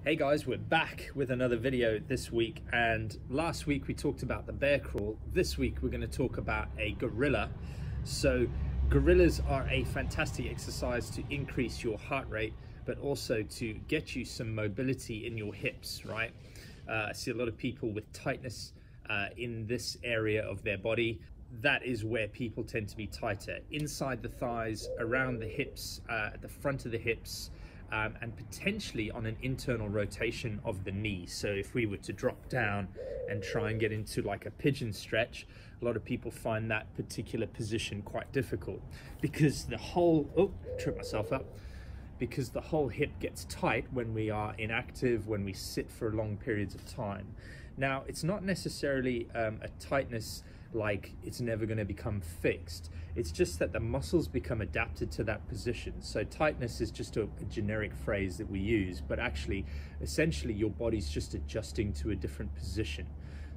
Hey guys, we're back with another video this week, and last week we talked about the bear crawl. This week we're going to talk about a gorilla. So gorillas are a fantastic exercise to increase your heart rate, but also to get you some mobility in your hips, right? I see a lot of people with tightness in this area of their body. That is where people tend to be tighter. Inside the thighs, around the hips, at the front of the hips, and potentially on an internal rotation of the knee. So if we were to drop down and try and get into like a pigeon stretch, a lot of people find that particular position quite difficult because the whole, trip myself up, because the whole hip gets tight when we are inactive, when we sit for long periods of time. Now, it's not necessarily a tightness like it's never going to become fixed. It's just that the muscles become adapted to that position. So tightness is just a generic phrase that we use, but actually, essentially, your body's just adjusting to a different position.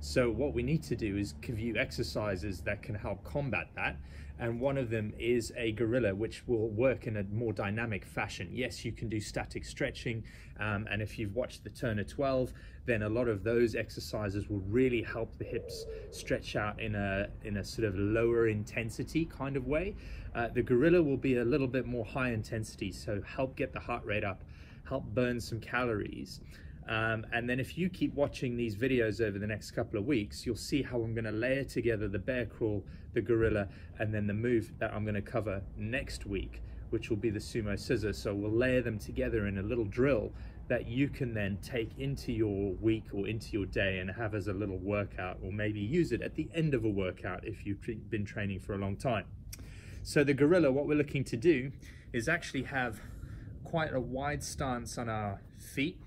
So what we need to do is give you exercises that can help combat that. And one of them is a gorilla, which will work in a more dynamic fashion. Yes, you can do static stretching. And if you've watched the Turner 12, then a lot of those exercises will really help the hips stretch out in a sort of lower intensity kind of way. The gorilla will be a little bit more high intensity, so help get the heart rate up, help burn some calories. And then if you keep watching these videos over the next couple of weeks, you'll see how I'm going to layer together the bear crawl, the gorilla, and then the move that I'm going to cover next week, which will be the sumo scissor. So we'll layer them together in a little drill that you can then take into your week or into your day and have as a little workout, or maybe use it at the end of a workout if you've been training for a long time. So the gorilla, what we're looking to do is actually have quite a wide stance on our feet.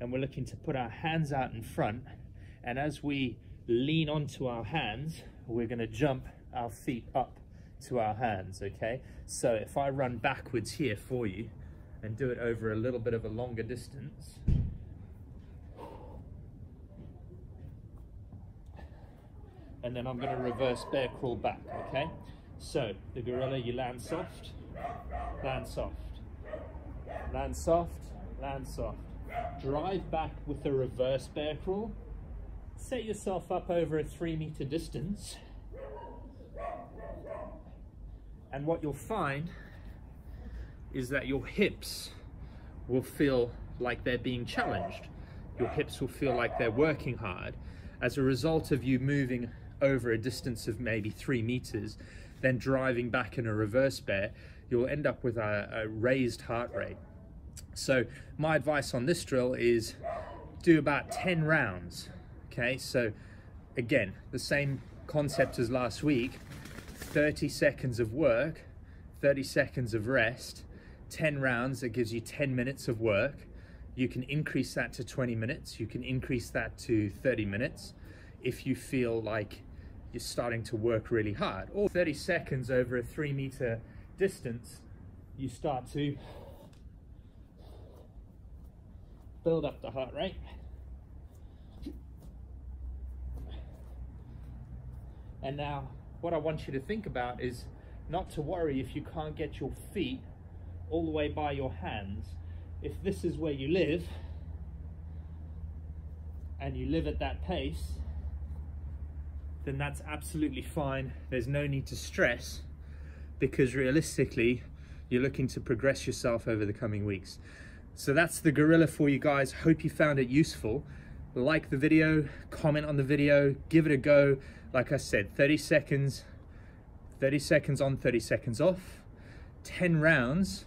And we're looking to put our hands out in front, and as we lean onto our hands, we're going to jump our feet up to our hands, okay? So if I run backwards here for you and do it over a little bit of a longer distance, and then I'm going to reverse bear crawl back, okay? So the gorilla, you land soft, land soft, land soft, land soft. Drive back with a reverse bear crawl. Set yourself up over a 3-meter distance. And what you'll find is that your hips will feel like they're being challenged. Your hips will feel like they're working hard. As a result of you moving over a distance of maybe 3 meters, then driving back in a reverse bear, you'll end up with a raised heart rate. So my advice on this drill is do about 10 rounds, okay? So again, the same concept as last week, 30 seconds of work, 30 seconds of rest, 10 rounds, that gives you 10 minutes of work. You can increase that to 20 minutes, you can increase that to 30 minutes if you feel like you're starting to work really hard. Or 30 seconds over a 3-meter distance, you start to build up the heart rate. And now what I want you to think about is not to worry if you can't get your feet all the way by your hands. If this is where you live and you live at that pace, then that's absolutely fine. There's no need to stress, because realistically you're looking to progress yourself over the coming weeks. So that's the gorilla for you guys. Hope you found it useful. Like the video, comment on the video, give it a go. Like I said, 30 seconds on, 30 seconds off, 10 rounds.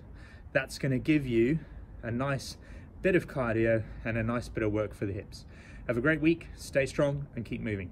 That's going to give you a nice bit of cardio and a nice bit of work for the hips. Have a great week, stay strong and keep moving.